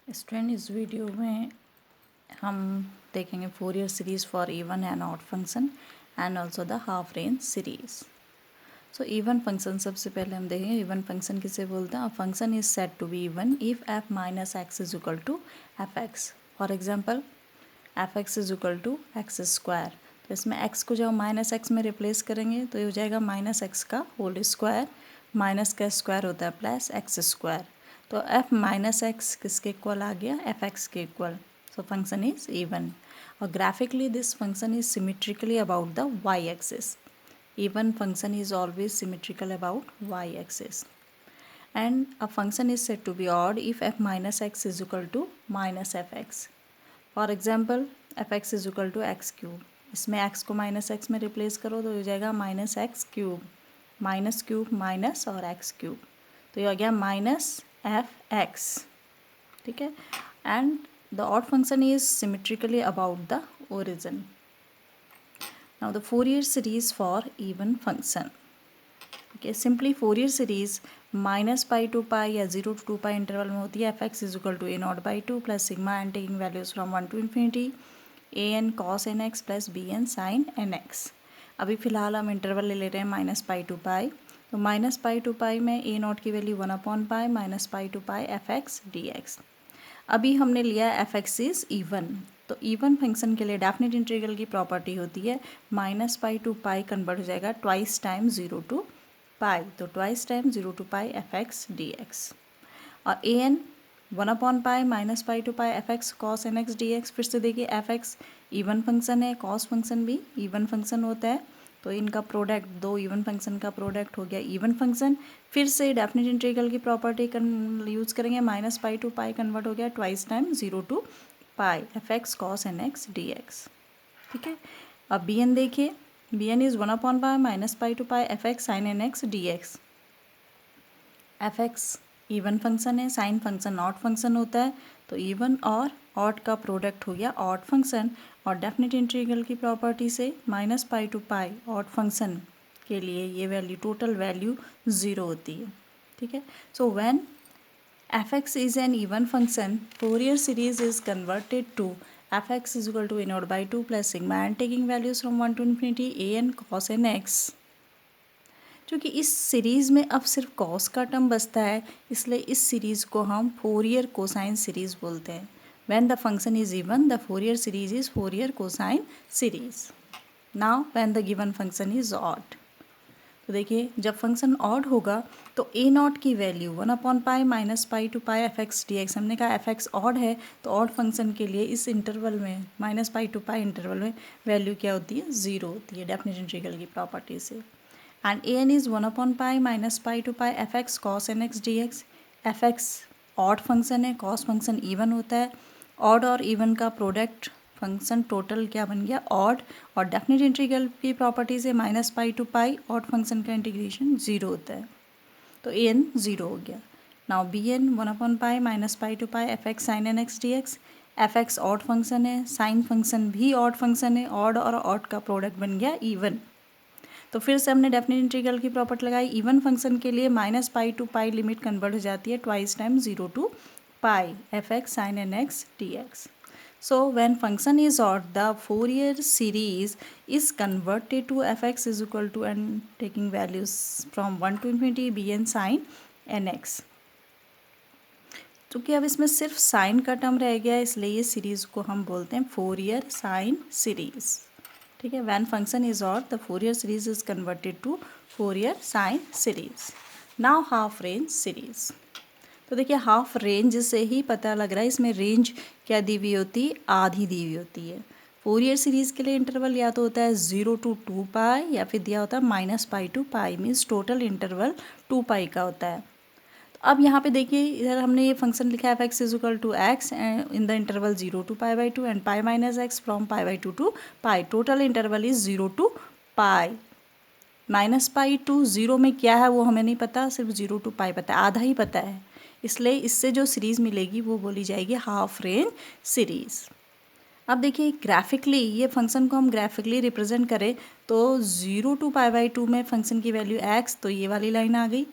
Student, इस video में हम देखेंगे Fourier series for even and odd function and also the half range series. So even function सबसे पहले हम देखेंगे इवन फंक्शन किसे बोलते हैं। A function is said to be even if f minus x is equal to f x. For example f x is equal to x square. तो इसमें x को जब माइनस एक्स में रिप्लेस करेंगे तो ये हो जाएगा माइनस एक्स का होल स्क्वायर, माइनस का स्क्वायर होता है प्लस एक्स स्क्वायर। तो एफ माइनस एक्स किसके इक्वल आ गया, एफ एक्स के equal. So function is even और graphically this function is symmetrically about the Y axis. Even function is always symmetrical about y-axis, and a function is said to be odd if f minus x is equal to minus fx. For example, fx is equal to x cube. इसमें x को minus x में replace करो तो हो जाएगा minus x cube minus और x cube, तो ये हो गया माइनस एफ एक्स। ठीक है, and the odd function is symmetrically about the origin. Now the Fourier series for even function. Okay, simply Fourier series minus pi to pi या 0 to 2 pi interval में होती है। F x is equal to A naught by two plus sigma N taking values from 1 to infinity A N cos N X plus B N sine N X. अभी फ़िलहाल हम interval ले रहे हैं minus pi to pi, तो minus pi to pi में A naught की value 1/पाई minus pi to pi F x D X. अभी हमने लिया एफ एक्स इज इवन, तो इवन फंक्शन के लिए डेफिनेट इंटीग्रल की प्रॉपर्टी होती है minus pi to pi convert हो जाएगा ट्वाइस टाइम 0 to पाई, तो twice time 0 to pi F x D x. और ए एन 1/पाई minus pi to pi F x cos N x D x. फिर से देखिए एफ एक्स इवन फंक्शन है, cos function भी इवन फंक्शन होता है, तो इनका प्रोडक्ट, दो इवन फंक्शन का प्रोडक्ट हो गया इवन फंक्शन। फिर से डेफिनेट इंटीग्रल की प्रॉपर्टी यूज़ करेंगे, minus pi to pi convert हो गया twice time 0 to pi F x cos N x D x. ठीक है, अब बी एन देखिए, बी एन इज़ 1/पाई minus pi to pi F x sine N x D X. F X even function है, sine function odd function होता है, तो even और ऑड का प्रोडक्ट हो गया ऑड फंक्शन। और डेफिनेट इंटीग्रल की प्रॉपर्टी से minus pi to pi odd function के लिए ये वैल्यू, टोटल वैल्यू 0 होती है। ठीक है, so when f x is an even function, Fourier series is converted to f x is equal to A naught by two plus sigma N taking values from 1 to infinity A N cos N x. क्योंकि इस series में अब सिर्फ cos का term बचता है, इसलिए इस सीरीज़ को हम फोरियर कोसाइन सीरीज़ बोलते हैं। When the function is even the Fourier series is Fourier cosine series. Now when the given function is odd, तो देखिए जब फंक्शन ऑड होगा तो ए नॉट की वैल्यू 1/पाई minus pi to pi F x D X. हमने कहा F X odd है, तो ऑड फंक्शन के लिए इस इंटरवल में minus pi to pi interval में वैल्यू क्या होती है, 0 होती है डेफिनेट इंटीग्रल की प्रॉपर्टी से। एंड ए एन इज़ 1/पाई minus pi to pi F x cos N x D X. F X odd function है, कॉस फंक्शन इवन होता है, ऑड और इवन का प्रोडक्ट फंक्शन टोटल क्या बन गया, ऑड। और डेफिनेट इंटीग्रल की प्रॉपर्टी से minus pi to pi odd function का इंटीग्रेशन 0 होता है, तो ए एन 0 हो गया। नाउ बी एन 1/पाई minus pi to pi F x sine N x D X. F X odd function है, साइन फंक्शन भी ऑड फंक्शन है, ऑड और ऑड का प्रोडक्ट बन गया इवन। तो फिर से हमने डेफिनेट इंटीग्रल की प्रॉपर्टी लगाई, इवन फंक्शन के लिए minus pi to pi limit convert हो जाती है twice time 0 to pi F x sine N x D x. So when function is odd, the Fourier series is converted to fx is equal to and taking values from 1 to infinity bn sin nx। क्योंकि अब इसमें सिर्फ sign का term रह गया है, इसलिए ये सीरीज़ को हम बोलते हैं फोरियर साइन सीरीज़। ठीक है, when function is odd, the Fourier series is converted to Fourier sine series। Now half range series, तो देखिए हाफ रेंज से ही पता लग रहा है इसमें रेंज क्या दी हुई होती है, आधी दी हुई होती है। फोरियर सीरीज़ के लिए इंटरवल या तो होता है 0 to 2 पाई या फिर दिया होता है minus pi to pi, means total interval 2 pi का होता है। तो अब यहाँ पे देखिए इधर हमने ये फंक्शन लिखा है F x is equal to x in the interval 0 to pi by two and pi minus x from pi by two to pi. Total interval is 0 to pi. Minus pi to 0 में क्या है वो हमें नहीं पता, सिर्फ 0 to पाई पता है, आधा ही पता है, इसलिए इससे जो सीरीज़ मिलेगी वो बोली जाएगी हाफ रेंज सीरीज़। अब देखिए ग्राफिकली ये फंक्शन को हम ग्राफिकली रिप्रेजेंट करें तो 0 to पाई बाई टू में फंक्शन की वैल्यू एक्स, तो ये वाली लाइन आ गई।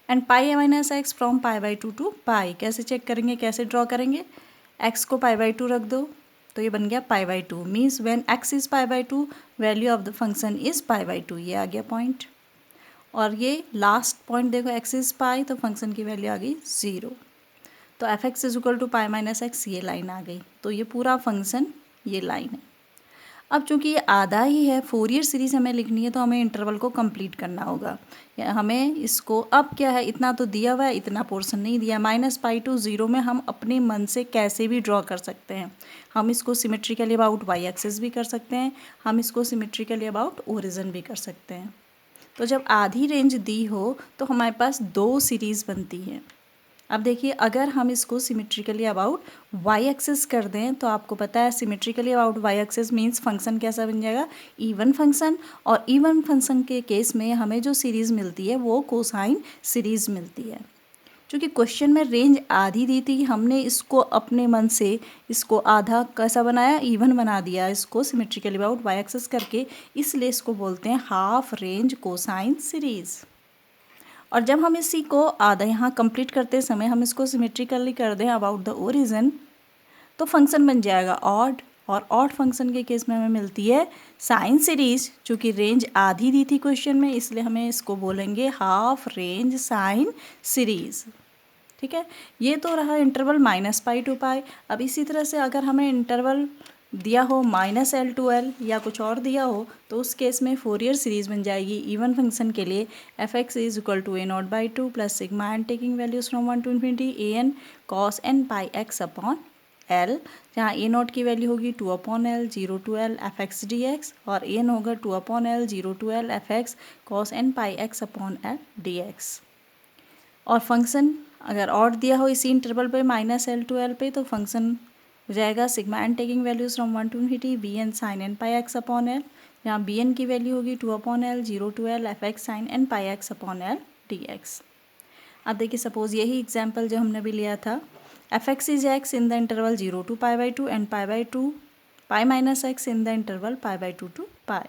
And pi minus x from pi by two to pi. कैसे चेक करेंगे, कैसे ड्रॉ करेंगे, एक्स को पाई बाई टू रख दो तो ये बन गया pi by two. Means when x is pi by two value of the function is pi by two. ये आ गया पॉइंट। और ये लास्ट पॉइंट देखो, एक्स इज़ पाई तो फंक्शन की वैल्यू आ गई 0। तो f x is equal to pi minus x, ये लाइन आ गई। तो ये पूरा फंक्शन ये लाइन है। अब चूंकि ये आधा ही है, फोरियर सीरीज हमें लिखनी है तो हमें इंटरवल को कंप्लीट करना होगा। हमें इसको अब क्या है, इतना तो दिया हुआ है, इतना पोर्शन नहीं दिया। माइनस पाई टू 0 में हम अपने मन से कैसे भी ड्रॉ कर सकते हैं। हम इसको सिमेट्रिकली अबाउट वाई एक्सिस भी कर सकते हैं, हम इसको सिमेट्रिकली अबाउट ओरिजिन भी कर सकते हैं। तो जब आधी रेंज दी हो तो हमारे पास 2 सीरीज़ बनती है। अब देखिए, अगर हम इसको सिमेट्रिकली अबाउट वाई एक्सिस कर दें तो आपको पता है symmetrically about y axis means function कैसा बन जाएगा, इवन फंक्शन। और इवन फंक्शन के केस में हमें जो सीरीज़ मिलती है वो कोसाइन सीरीज़ मिलती है। क्योंकि क्वेश्चन में रेंज आधी दी थी, हमने इसको अपने मन से इसको आधा कैसा बनाया, इवन बना दिया इसको सिमेट्रिकली अबाउट वाई एक्सिस करके, इसलिए इसको बोलते हैं हाफ रेंज कोसाइन सीरीज़। और जब हम इसी को आधा यहाँ कंप्लीट करते समय हम इसको सिमेट्रिकली कर दें अबाउट द ओरिजिन तो फंक्शन बन जाएगा ऑड। और ऑड फंक्शन के केस में हमें मिलती है साइन सीरीज। चूँकि रेंज आधी दी थी क्वेश्चन में, इसलिए हमें इसको बोलेंगे हाफ रेंज साइन सीरीज। ठीक है, ये तो रहा इंटरवल माइनस पाई टू पाई। अब इसी तरह से अगर हमें इंटरवल दिया हो माइनस एल टू एल या कुछ और दिया हो तो उस केस में फोरियर सीरीज़ बन जाएगी इवन फंक्शन के लिए f x is equal to A naught by two plus sigma N taking values from 1 to infinity A N cos n pi x upon l, जहाँ ए नॉट की value होगी 2 upon l 0 to l f x D x और ए n होगा 2 upon l 0 to l f x cos n pi x upon l d x. और function अगर और दिया हो इसी इंटरवल पे माइनस एल टू एल पे तो फंक्शन हो जाएगा sigma N taking values from 1 to infinity b N sine n pi x upon l, जहाँ बी एन की वैल्यू होगी 2 upon l 0 to l f x sine n pi x upon l d x. अब देखिए, suppose यही example जो हमने भी लिया था, F x is x in the interval 0 to pi by two and pi by to pi minus x in the interval pi by 2 to pi.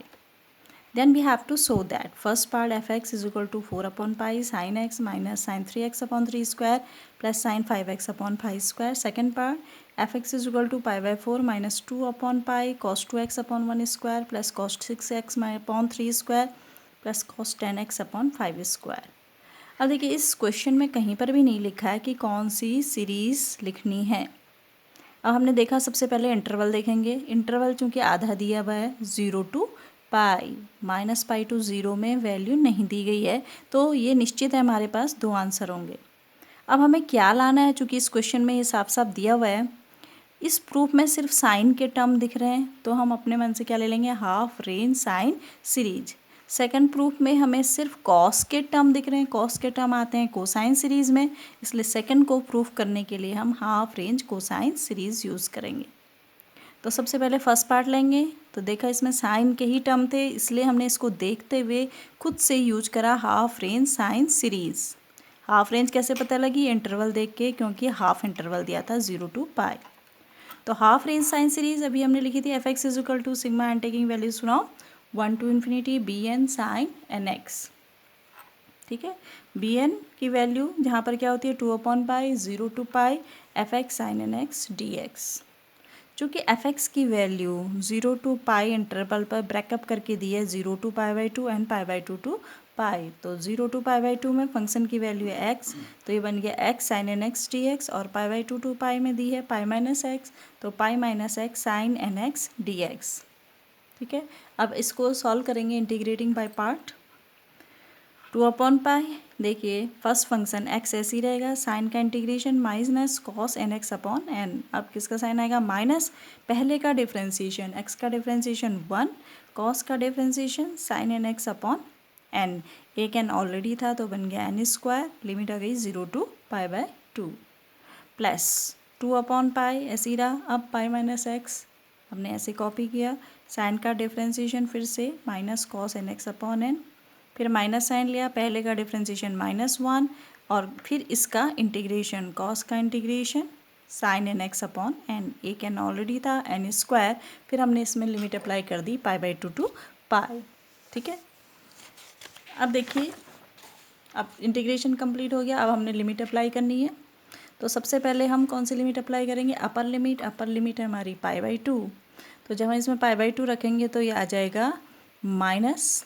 Then we have to show that first part fx is equal to 4 upon pi sin x minus sin 3x upon 3 square plus sin 5x upon pi square. Second part fx is equal to pi by 4 minus 2 upon pi cos 2x upon 1 square plus cos 6x upon 3 square plus cos 10x upon 5 square. अब देखिए, इस question में कहीं पर भी नहीं लिखा है कि कौन सी सीरीज़ लिखनी है। अब हमने देखा, सबसे पहले इंटरवल देखेंगे। इंटरवल चूँकि आधा दिया हुआ है 0 to pi, minus pi to 0 में वैल्यू नहीं दी गई है तो ये निश्चित है हमारे पास 2 आंसर होंगे। अब हमें क्या लाना है, चूँकि इस क्वेश्चन में ये साफ साफ दिया हुआ है, इस प्रूफ में सिर्फ साइन के टर्म दिख रहे हैं तो हम अपने मन से क्या ले लेंगे, half range sine series. Second proof में हमें सिर्फ कॉस के टर्म दिख रहे हैं, कॉस के टर्म आते हैं कोसाइन सीरीज़ में, इसलिए सेकंड को प्रूफ करने के लिए हम half range cosine series use करेंगे। तो सबसे पहले फर्स्ट पार्ट लेंगे तो देखा इसमें साइन के ही टर्म थे, इसलिए हमने इसको देखते हुए खुद से यूज करा half range sine series. Half range कैसे पता लगी, इंटरवल देख के, क्योंकि हाफ इंटरवल दिया था 0 to पाई। तो हाफ रेंज साइन सीरीज़ अभी हमने लिखी थी f x is equal to sigma N taking values from 1 to infinity b N sine N x. ठीक है, बी एन की वैल्यू जहाँ पर क्या होती है 2 upon pi 0 to pi F x sine N x D X. चूँकि F X की वैल्यू 0 to पाई इंटरवल पर ब्रेकअप करके दी है 0 to pi by two and pi by two to pi, तो 0 to पाई बाई टू में function की value है एक्स, तो ये बन गया X sine N x D x. और pi by two to pi में दी है पाई माइनस एक्स, तो pi minus x sine N x D x. ठीक है, अब इसको सॉल्व करेंगे integrating by part. 2 upon pi, देखिए फर्स्ट फंक्शन एक्स ऐसे ही रहेगा, साइन का integration minus cos N x upon n. अब किसका साइन आएगा, माइनस पहले का डिफ्रेंसिएशन, एक्स का डिफ्रेंसिएशन 1, कॉस का differentiation sine N x upon n. एक एन ऑलरेडी था तो बन गया एन स्क्वायर, लिमिट आ गई 0 to pi by two, plus 2 upon pi ऐसे ही रहा। अब पाई माइनस एक्स हमने ऐसे कॉपी किया, साइन का डिफ्रेंसिएशन फिर से minus cos N x upon n, फिर माइनस साइन लिया, पहले का डिफ्रेंसिएशन -1 और फिर इसका इंटीग्रेशन, कॉस का integration sine N x upon n. एक एन ऑलरेडी था एन स्क्वायर, फिर हमने इसमें लिमिट अप्लाई कर दी pi by two to pi. ठीक है, अब देखिए अब इंटीग्रेशन कंप्लीट हो गया। अब हमने लिमिट अप्लाई करनी है। तो सबसे पहले हम कौन सी लिमिट अप्लाई करेंगे? अपर लिमिट है हमारी π/2। तो जब हम इसमें π/2 रखेंगे तो ये आ जाएगा माइनस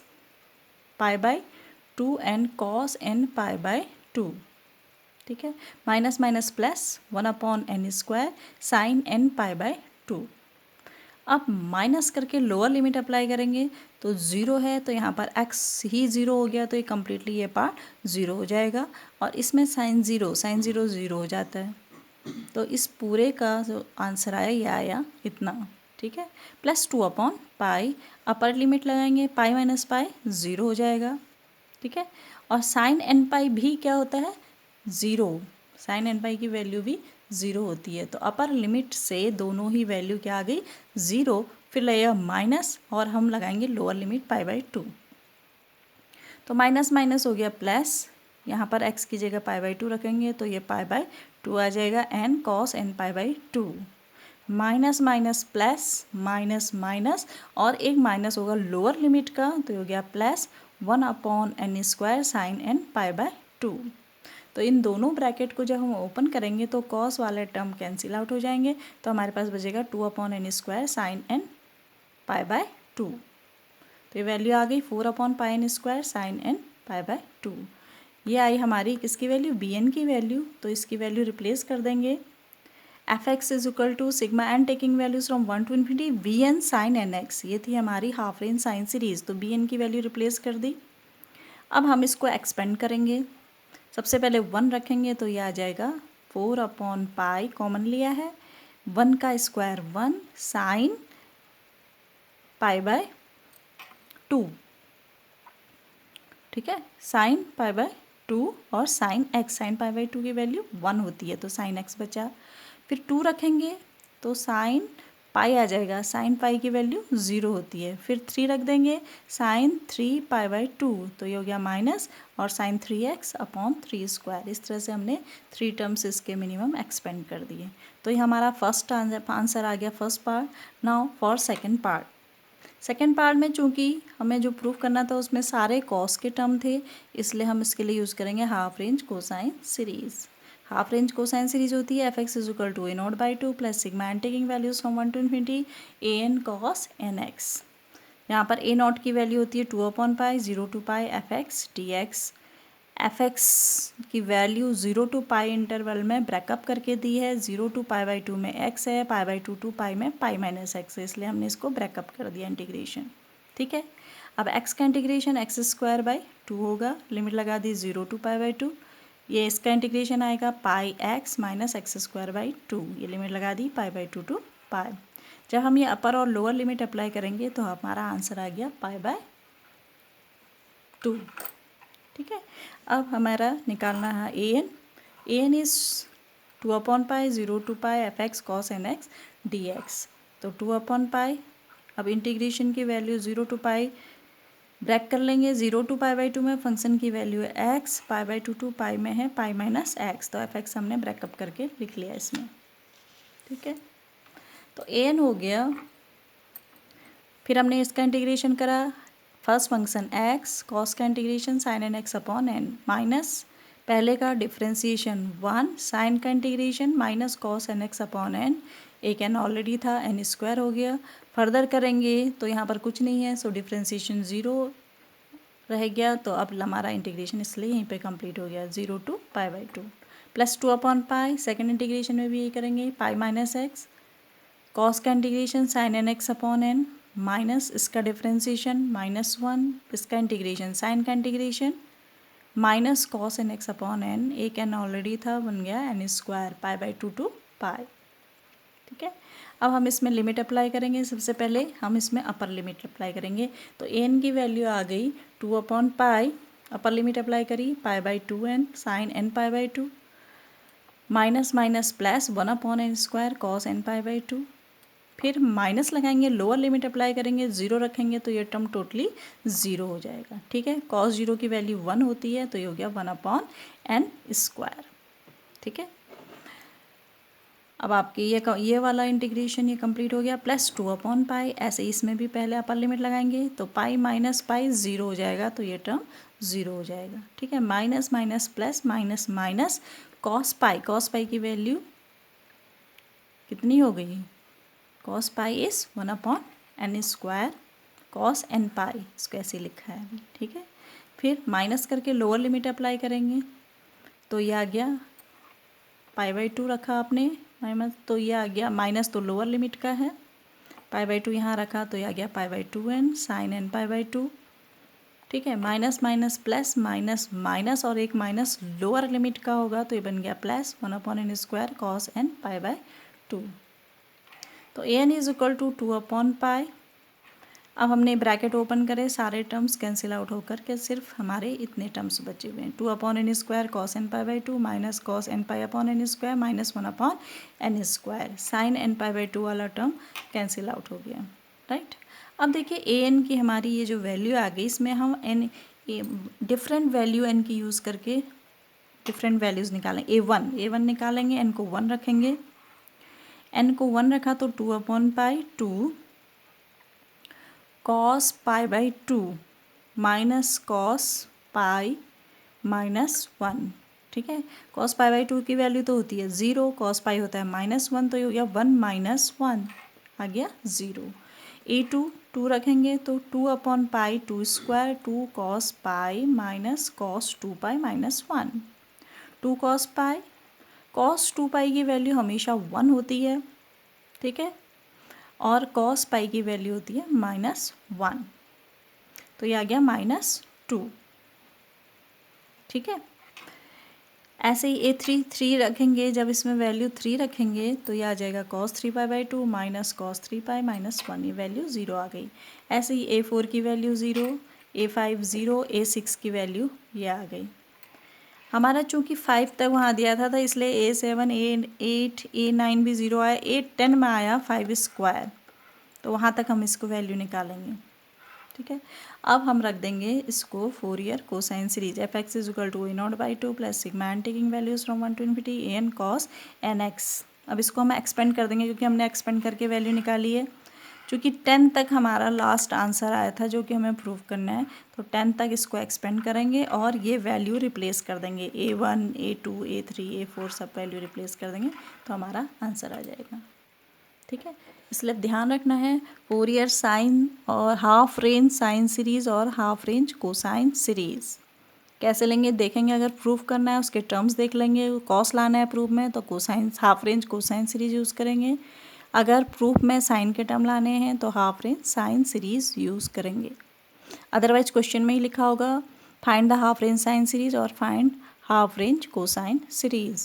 π/2 एन कॉस एन π/2। ठीक है, minus minus plus 1/n² sine n π/2। अब माइनस करके लोअर लिमिट अप्लाई करेंगे तो ज़ीरो है, तो यहाँ पर x ही ज़ीरो हो गया, तो ये कम्प्लीटली ये पार्ट ज़ीरो हो जाएगा। और इसमें साइन ज़ीरो ज़ीरो हो जाता है। तो इस पूरे का जो आंसर आया ये आया इतना। ठीक है, प्लस 2/π। अपर लिमिट लगाएंगे, पाई माइनस पाई ज़ीरो हो जाएगा। ठीक है, और साइन एन पाई भी क्या होता है? ज़ीरो। साइन एन पाई की वैल्यू भी ज़ीरो होती है। तो अपर लिमिट से दोनों ही वैल्यू क्या आ गई? ज़ीरो। फिर लगेगा माइनस और हम लगाएंगे लोअर लिमिट π/2। तो माइनस माइनस हो गया प्लस, यहाँ पर x की जगह π/2 रखेंगे तो ये π/2 आ जाएगा n cos n π/2। Minus minus plus minus minus और एक माइनस होगा लोअर लिमिट का, तो हो गया प्लस 1/n² साइन n π/2। तो इन दोनों ब्रैकेट को जब हम ओपन करेंगे तो कॉस वाले टर्म कैंसिल आउट हो जाएंगे, तो हमारे पास बचेगा 2/n² साइन n π/2। तो ये वैल्यू आ गई 4/πn² साइन n π/2। ये आई हमारी किसकी वैल्यू? bn की वैल्यू। तो इसकी वैल्यू रिप्लेस कर देंगे, f(x) is equal to sigma n taking values from 1 to infinity bn sine nx। ये थी हमारी हाफ रेंज साइन सीरीज, तो bn की वैल्यू रिप्लेस कर दी। अब हम इसको एक्सपेंड करेंगे। सबसे पहले 1 रखेंगे तो ये आ जाएगा 4/π, कॉमन लिया है, 1 का स्क्वायर 1 साइन π/2। ठीक है, साइन π/2 और साइन x, साइन π/2 की वैल्यू 1 होती है तो साइन x बचा। फिर 2 रखेंगे तो साइन पाई आ जाएगा, साइन पाई की वैल्यू 0 होती है। फिर 3 रख देंगे, साइन 3π/2, तो ये हो गया माइनस और साइन 3x/3²। इस तरह से हमने 3 टर्म्स इसके मिनिमम एक्सपेंड कर दिए। तो ये हमारा फर्स्ट आंसर आ गया, first part. Now for second part. Second part में चूंकि हमें जो प्रूफ करना था उसमें सारे कॉस के टर्म थे, इसलिए हम इसके लिए यूज़ करेंगे half range cosine series. Half range cosine series होती है f(x) is equal to a0/2 plus sigma n taking values from 1 to infinity an cos nx। यहाँ पर a0 की वैल्यू होती है 2/π 0 to π f(x) dx। f(x) की value 0 to π interval में breakup करके दी है। 0 to π/2 में x है, π/2 to π में π माइनस x है, इसलिए हमने इसको ब्रेकअप कर दिया इंटीग्रेशन। ठीक है, अब x का इंटीग्रेशन x²/2 होगा, लिमिट लगा दी 0 to π/2। ये इसका इंटीग्रेशन आएगा πx माइनस x²/2, ये लिमिट लगा दी π/2 to π। जब हम ये अपर और लोअर लिमिट अप्लाई करेंगे तो हमारा आंसर आ गया π/2। ठीक है, अब हमारा निकालना है an is 2/π 0 to π f(x) cos nx dx। तो 2/π, अब इंटीग्रेशन की वैल्यू 0 to π ब्रेक कर लेंगे। 0 to π/2 में फंक्शन की वैल्यू है x, π/2 to π में है π माइनस x, तो f(x) हमने ब्रेकअप करके लिख लिया इसमें। ठीक है, तो an हो गया। फिर हमने इसका इंटीग्रेशन करा, फर्स्ट फंक्शन x, कॉस का इंटीग्रेशन साइन nx/n माइनस पहले का डिफ्रेंसिएशन 1, साइन का इंटीग्रेशन माइनस कॉस nx/n, एक n ऑलरेडी था, n² हो गया। फर्दर करेंगे तो यहाँ पर कुछ नहीं है, सो डिफ्रेंसिएशन 0 रह गया, तो अब हमारा इंटीग्रेशन इसलिए यहीं पे कंप्लीट हो गया 0 to π/2 प्लस 2/π। सेकेंड इंटीग्रेशन में भी यही करेंगे, पाई माइनस एक्स, कॉस का इंटीग्रेशन साइन nx/n माइनस इसका डिफ्रेंसिएशन -1, इसका इंटीग्रेशन साइन का इंटीग्रेशन माइनस कॉस nx/n, एक n ऑलरेडी था, बन गया n² π/2 to π। ठीक है, अब हम इसमें लिमिट अप्लाई करेंगे। सबसे पहले हम इसमें अपर लिमिट अप्लाई करेंगे, तो an की वैल्यू आ गई 2/π, अपर लिमिट अप्लाई करी π/2n sine n π/2 minus minus plus 1/n² cos n π/2। फिर माइनस लगाएंगे, लोअर लिमिट अप्लाई करेंगे, 0 रखेंगे तो ये टर्म टोटली 0 हो जाएगा। ठीक है, कॉस 0 की वैल्यू 1 होती है, तो ये हो गया 1/n²। ठीक है, अब आपके ये वाला इंटीग्रेशन ये कंप्लीट हो गया, प्लस 2/पाई। ऐसे इसमें भी पहले अपर लिमिट लगाएंगे तो पाई माइनस पाई 0 हो जाएगा, तो ये टर्म 0 हो जाएगा। ठीक है, minus minus plus minus minus cos पाई की वैल्यू कितनी हो गई, cos pi is 1/n², cos n पाई, इसको ऐसे लिखा है। ठीक है, फिर माइनस करके लोअर लिमिट अप्लाई करेंगे तो ये आ गया पाई/2 रखा आपने माइनस, तो ये आ गया माइनस, तो लोअर लिमिट का है, पाई/2 यहाँ रखा तो ये आ गया पाई/2n साइन n पाई/2। ठीक है, minus minus plus minus minus और एक माइनस लोअर लिमिट का होगा तो ये बन गया प्लस 1/n² कॉस n पाई/2। तो an इज इक्वल टू 2/पाई। अब हमने ब्रैकेट ओपन करे, सारे टर्म्स कैंसिल आउट होकर के सिर्फ हमारे इतने टर्म्स बचे हुए हैं, 2/n² कॉस n पाई/2 माइनस कॉस n पाई/n² माइनस 1/n², साइन n पाई/2 वाला टर्म कैंसिल आउट हो गया। राइट, अब देखिए an की हमारी ये जो वैल्यू आ गई, इसमें हम डिफरेंट वैल्यू n की यूज़ करके डिफरेंट वैल्यूज़ निकालें। a1 निकालेंगे, n को 1 रखेंगे, n को 1 रखा तो 2/2 कॉस पाई/2 माइनस कॉस पाई माइनस 1। ठीक है, कॉस पाई/2 की वैल्यू तो होती है 0, कॉस पाई होता है -1, तो ये हो गया 1 - 1 आ गया 0। a2 2 रखेंगे तो 2/पाई/2² 2 कॉस पाई माइनस कॉस 2 पाई माइनस 1, 2 कॉस पाई, कॉस 2 पाई की वैल्यू हमेशा 1 होती है। ठीक है, और कॉस पाई की वैल्यू होती है -1, तो ये आ गया -2। ठीक है, ऐसे ही a3 3 रखेंगे, जब इसमें वैल्यू 3 रखेंगे तो ये आ जाएगा cos 3 पाई/2 माइनस cos 3 पाई माइनस 1, ये वैल्यू 0 आ गई। ऐसे ही a4 की वैल्यू 0, a5 0, a6 की वैल्यू ये आ गई। हमारा चूँकि 5 तक वहाँ दिया था इसलिए a7 a8 a9 भी 0 आया, a10 में आया 5², तो वहाँ तक हम इसको वैल्यू निकालेंगे। ठीक है, अब हम रख देंगे इसको Fourier cosine series f(x) is equal to a0/2 plus sigma n taking values from 1 to infinity an cos nx। अब इसको हम एक्सपेंड कर देंगे क्योंकि हमने एक्सपेंड करके वैल्यू निकाली है। चूँकि 10 तक हमारा लास्ट आंसर आया था जो कि हमें प्रूव करना है, तो 10 तक इसको एक्सपेंड करेंगे और ये वैल्यू रिप्लेस कर देंगे, a1 a2 a3 a4 सब वैल्यू रिप्लेस कर देंगे तो हमारा आंसर आ जाएगा। ठीक है, इसलिए ध्यान रखना है फोरियर साइन और हाफ रेंज साइन सीरीज़ और हाफ रेंज कोसाइन सीरीज़ कैसे लेंगे देखेंगे। अगर प्रूफ करना है उसके टर्म्स देख लेंगे, कॉस लाना है प्रूफ में तो cosine half range cosine series use करेंगे। अगर प्रूफ में साइन के टर्म लाने हैं तो half range sine series use करेंगे। अदरवाइज क्वेश्चन में ही लिखा होगा find the half range sine series और find half range cosine series.